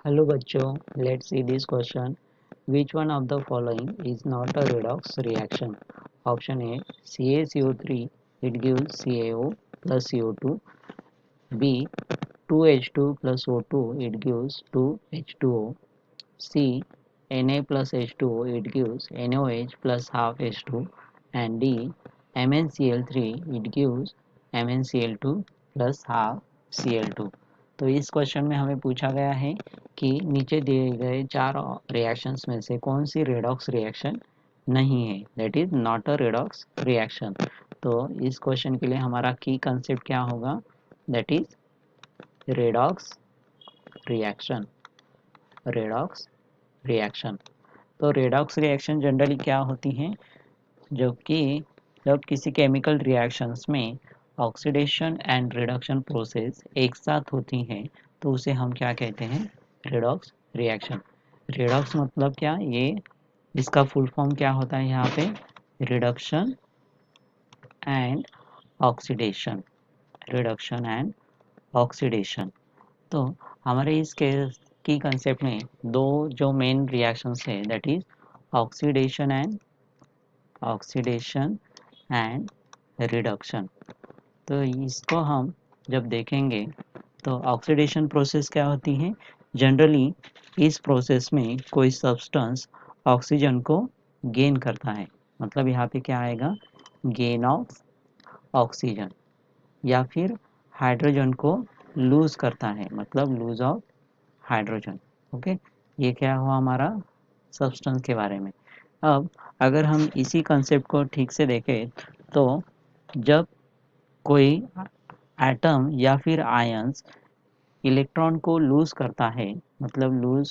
Hello बच्चों, let's see this question. Which one of the following is not a redox reaction? Option A, CaCO3, it gives CaO plus CO2. B, 2H2 plus O2, it gives 2H2O. C, Na plus H2O, it gives NOH plus half H2. And D, MnCl3, it gives MnCl2 plus half Cl2. तो इस question में हमें पूछा गया है कि नीचे दिए गए चार रिएक्शंस में से कौन सी रेडॉक्स रिएक्शन नहीं है, that is not a redox reaction. तो इस क्वेश्चन के लिए हमारा की कंसेप्ट क्या होगा, that is redox reaction. Redox reaction, तो रेडॉक्स रिएक्शन जनरली क्या होती हैं, जब किसी केमिकल रिएक्शंस में ऑक्सीडेशन एंड रिडक्शन प्रोसेस एक साथ होती हैं तो उसे हम क्या कहते हैं, रेडॉक्स रिएक्शन। रेडॉक्स मतलब क्या, ये इसका फुल फॉर्म क्या होता है यहाँ पे, reduction and oxidation. Reduction and oxidation. तो हमारे इस केस की कंसेप्ट में दो जो मेन रिएक्शंस है, that is oxidation and reduction. तो इसको हम जब देखेंगे तो ऑक्सीडेशन प्रोसेस क्या होती है, जनरली इस प्रोसेस में कोई सब्सटेंस ऑक्सीजन को गेन करता है, मतलब यहाँ पे क्या आएगा, गेन ऑफ ऑक्सीजन, या फिर हाइड्रोजन को लूज करता है, मतलब लूज ऑफ हाइड्रोजन। ओके, ये क्या हुआ हमारा सब्सटेंस के बारे में। अब अगर हम इसी कंसेप्ट को ठीक से देखें तो जब कोई एटम या फिर आयंस इलेक्ट्रॉन को लूज करता है, मतलब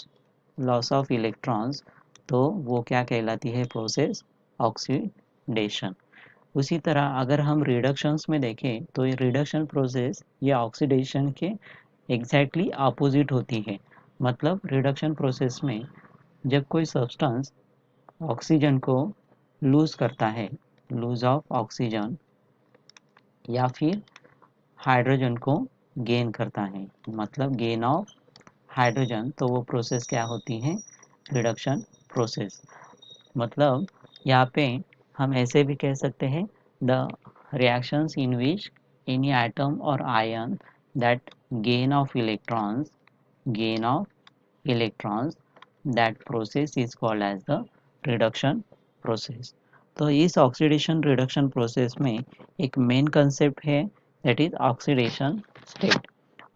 लॉस ऑफ इलेक्ट्रॉन्स, तो वो क्या कहलाती है प्रोसेस, ऑक्सीडेशन। उसी तरह अगर हम रिडक्शंस में देखें तो ये रिडक्शन प्रोसेस ये ऑक्सीडेशन के एग्जैक्टली अपोजिट होती है। मतलब रिडक्शन प्रोसेस में जब कोई सब्सटेंस ऑक्सीजन को लूज करता है, लूज ऑफ ऑक्सीजन, या फिर हाइड्रोजन को गेन करता है, मतलब गेन ऑफ हाइड्रोजन, तो वो प्रोसेस क्या होती है, रिडक्शन प्रोसेस। मतलब यहाँ पे हम ऐसे भी कह सकते हैं, the reactions in which any atom or ion that gain of electrons, that process is called as the reduction process. तो इस ऑक्सीडेशन रिडक्शन प्रोसेस में एक मेन कंसेप्ट है, that is oxidation state.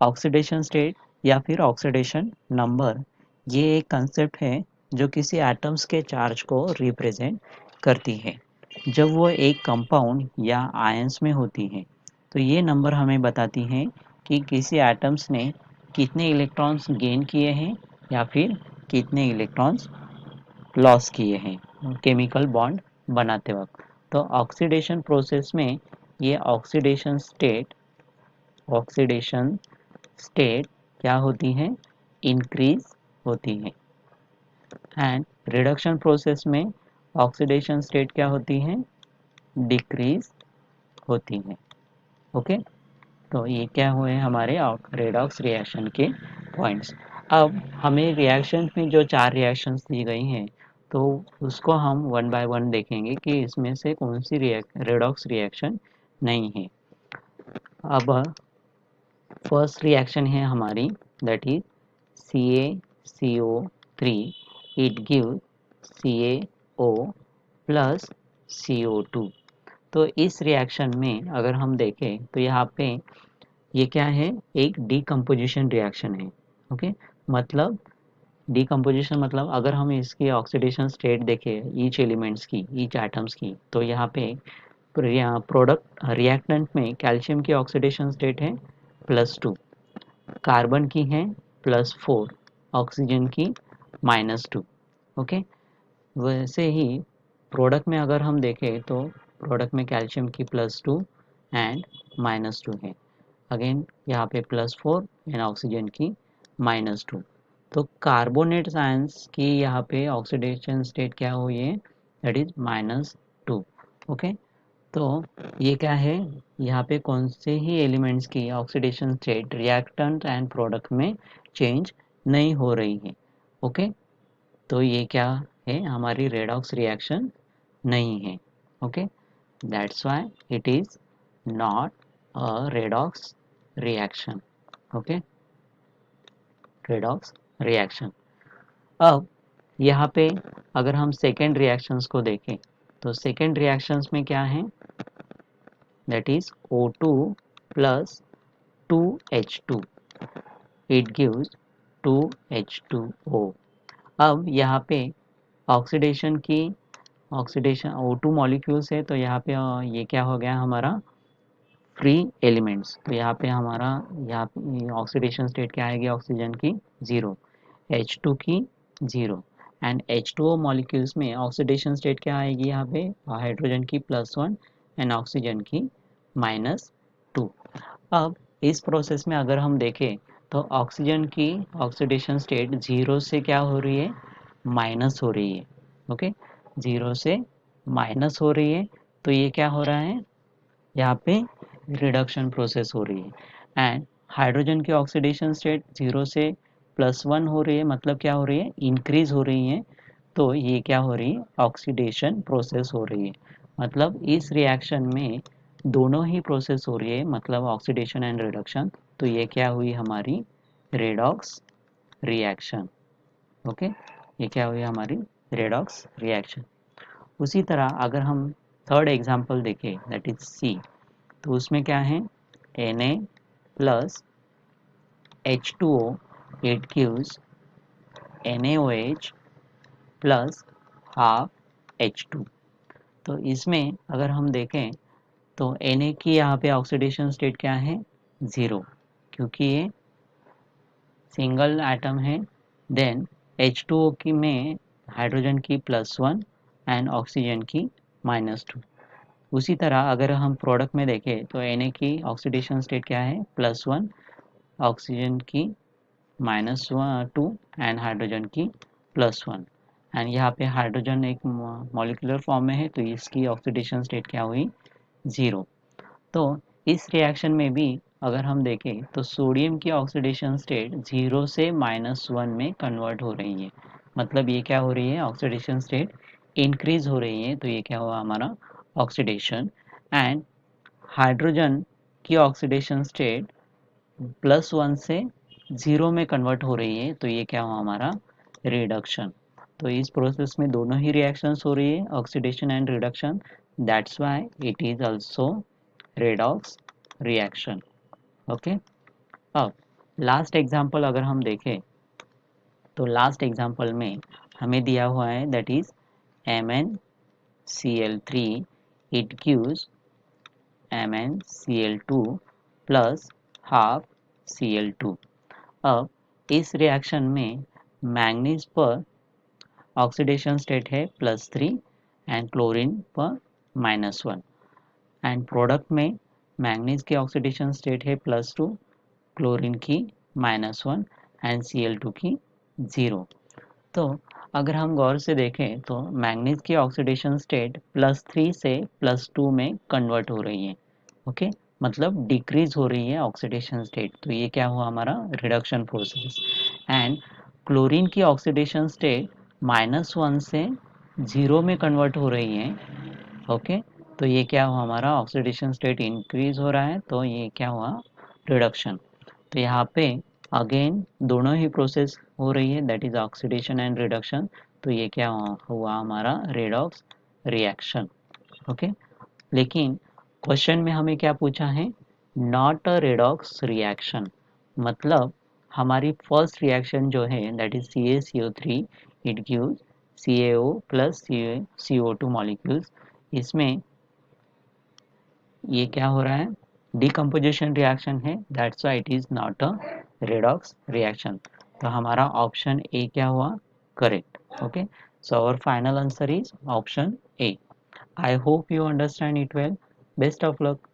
Oxidation state या फिर oxidation number, ये एक concept है जो किसी एटम्स के चार्ज को रिप्रेजेंट करती है जब वो एक कंपाउंड या आयंस में होती है। तो ये नंबर हमें बताती है कि किसी एटम्स ने कितने इलेक्ट्रॉन्स गेन किए हैं या फिर कितने इलेक्ट्रॉन्स लॉस किए हैं केमिकल बॉन्ड बनाते वक्त। तो ऑक्सीडेशन प्रोसेस में ये ऑक्सीडेशन स्टेट क्या होती है, इंक्रीज होती है। एंड रिडक्शन प्रोसेस में ऑक्सीडेशन स्टेट क्या होती है, डिक्रीज होती है। ओके, तो ये क्या हुए हमारे रेडॉक्स रिएक्शन के पॉइंट्स। अब हमें रिएक्शन में जो चार रिएक्शंस दी गई हैं तो उसको हम वन बाय वन देखेंगे कि इसमें से कौन सी रेडॉक्स रिएक्शन नहीं है। अब फर्स्ट रिएक्शन है हमारी, that is CaCO3, it give CaO plus CO2। तो इस रिएक्शन में अगर हम देखें तो यहाँ पे ये क्या है, एक डीकम्पोजिशन रिएक्शन है। ओके, मतलब डीकम्पोजिशन मतलब अगर हम इसकी ऑक्सीडेशन स्टेट देखें ईच एलिमेंट्स की, ईच एटम्स की, तो यहाँ पे प्रोडक्ट रिएक्टेंट में कैल्शियम की ऑक्सीडेशन स्टेट है +2, कार्बन की है +4, ऑक्सीजन की -2। ओके, वैसे ही प्रोडक्ट में अगर हम देखें तो प्रोडक्ट में कैल्शियम की +2 एंड -2 है, अगेन यहाँ पे +4 एंड ऑक्सीजन की -2। तो कार्बोनेट आयंस की यहाँ पे ऑक्सीडेशन स्टेट क्या हुई है, दैट इज -2। ओके, तो ये क्या है, यहाँ पे कौन से ही एलिमेंट्स की oxidation state reactant and product में चेंज नहीं हो रही है। ओके, तो ये क्या है, हमारी रेडॉक्स रिएक्शन नहीं है। Okay, that's why it is not a redox reaction. Okay, redox reaction. अब यहाँ पे अगर हम सेकेंड रिएक्शंस को देखें तो सेकेंड रिएक्शंस में क्या है, that is O2 plus 2H2, it gives 2H2O। अब यहाँ पे ऑक्सीडेशन O2 मॉलिक्यूल्स है, तो यहाँ पे ये क्या हो गया हमारा फ्री एलिमेंट्स। तो यहाँ पे हमारा यहाँ पे ऑक्सीडेशन स्टेट क्या आएगी, ऑक्सीजन की 0, H2 की 0, एंड H2O मॉलिक्यूल्स में ऑक्सीडेशन स्टेट क्या आएगी, यहाँ पे हाइड्रोजन की +1 एंड ऑक्सीजन की -2। अब इस प्रोसेस में अगर हम देखें तो ऑक्सीजन की ऑक्सीडेशन स्टेट 0 से क्या हो रही है, माइनस हो रही है। ओके, 0 से माइनस हो रही है, तो ये क्या हो रहा है, यहाँ पे रिडक्शन प्रोसेस हो रही है। एंड हाइड्रोजन की ऑक्सीडेशन स्टेट 0 से +1 हो रही है, मतलब क्या हो रही है, इंक्रीज हो रही है। तो ये क्या हो रही है, ऑक्सीडेशन प्रोसेस हो रही है। मतलब इस रिएक्शन में दोनों ही प्रोसेस हो रही है, मतलब ऑक्सीडेशन एंड रिडक्शन। तो ये क्या हुई हमारी रेडॉक्स रिएक्शन। ओके, ये क्या हुई हमारी रेडॉक्स रिएक्शन। उसी तरह अगर हम थर्ड एग्जांपल देखें, दैट इज सी, तो उसमें क्या है, Na plus H2O, it gives NaOH plus half H2। तो इसमें अगर हम देखें तो Na की यहाँ पे ऑक्सीडेशन स्टेट क्या है, 0, क्योंकि ये सिंगल एटम है। देन H2O की में हाइड्रोजन की +1 एंड ऑक्सीजन की -2। उसी तरह अगर हम प्रोडक्ट में देखें तो Na की ऑक्सीडेशन स्टेट क्या है, +1, ऑक्सीजन की -2 एंड हाइड्रोजन की +1, एंड यहाँ पे हाइड्रोजन एक मॉलिक्यूलर फॉर्म में है, तो इसकी ऑक्सीडेशन स्टेट क्या हुई, 0। तो इस रिएक्शन में भी अगर हम देखें तो सोडियम की ऑक्सीडेशन स्टेट 0 से -1 में कन्वर्ट हो रही है। मतलब ये क्या हो रही है, ऑक्सीडेशन स्टेट इंक्रीज हो रही है। तो ये क्या हुआ हमारा ऑक्सीडेशन। एंड हाइड्रोजन की ऑक्सीडेशन स्टेट +1 से 0 में कन्वर्ट हो रही है। तो ये क्या हुआ हमारा रिडक्शन। तो इस प्रोसेस में दोनों ही रिएक्शंस हो रही है, oxidation and reduction. That's why it is also redox reaction. Okay, अब लास्ट एग्जांपल अगर हम देखें तो लास्ट एग्जांपल में हमें दिया हुआ है, that is MnCl3, it gives MnCl2 plus half Cl2। अब इस रिएक्शन में मैंगनीज पर ऑक्सीडेशन स्टेट है +3 एंड क्लोरीन पर -1, एंड प्रोडक्ट में मैंगनीज की ऑक्सीडेशन स्टेट है +2, क्लोरीन की -1 एंड Cl2 की 0। तो अगर हम गौर से देखें तो मैंगनीज की ऑक्सीडेशन स्टेट +3 से +2 में कन्वर्ट हो रही है। ओके, मतलब डिक्रीज हो रही है ऑक्सीडेशन स्टेट। तो ये क्या हुआ हमारा रिडक्शन प्रोसेस। एंड क्लोरीन की ऑक्सीडेशन स्टेट -1 से 0 में कन्वर्ट हो रही है। ओके, तो ये क्या हुआ हमारा ऑक्सीडेशन स्टेट इंक्रीज हो रहा है। तो ये क्या हुआ रिडक्शन। तो यहाँ पे अगेन दोनों ही प्रोसेस हो रही है, that is oxidation and reduction. तो ये क्या हुआ हमारा रेडॉक्स रिएक्शन। ओके, लेकिन क्वेश्चन में हमें क्या पूछा है, नॉट अ रेडॉक्स रिएक्शन। मतलब हमारी फर्स्ट रिएक्शन जो है that is CaCO3, it gives CaO plus CO2 molecules. इसमें ये क्या हो रहा है, डिकम्पोजिशन रिएक्शन है, that's why it is not a redox reaction. तो हमारा ऑप्शन ए क्या हुआ correct. Okay, so our final answer is option A. I hope you understand it well. Best of luck.